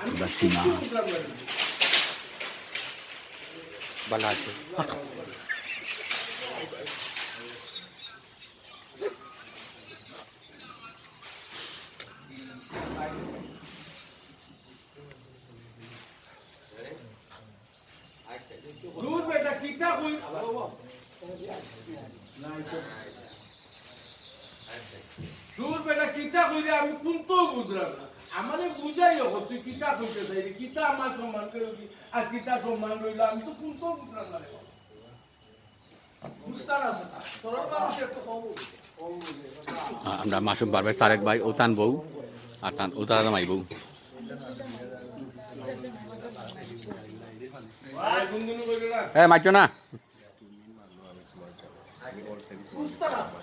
এবার সীমা ভালো আছে। दूर बेटा कितना कोई दूर बेटा कितना कोई रे আমি কোনটো বুঝলাম না আমারে বুঝাই হোক তুই কিতা কইতে চাই রে কিতা আমার সম্মান করবি আর কিতা সম্মান রইল আমি তো কোনটো বুঝলাম না রে বুঝতার আছে তোরা মানুষের তো আমরা মাসুম পারবে তারেক ভাই ও তান বউ আর তান ও তারা মাই বউ গুনগুন কইরা না এ মাইছো না বুঝতার আছে